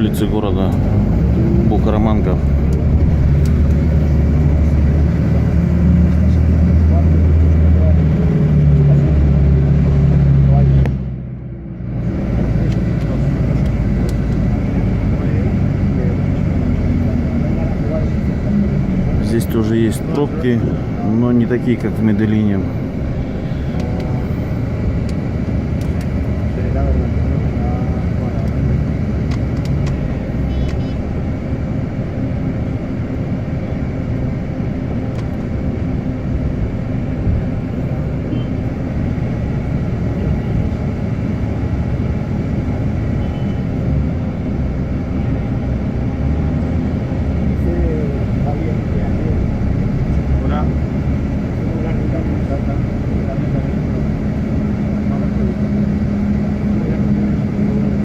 улицы города Бухараманка. Здесь тоже есть пробки, но не такие, как в Медельине.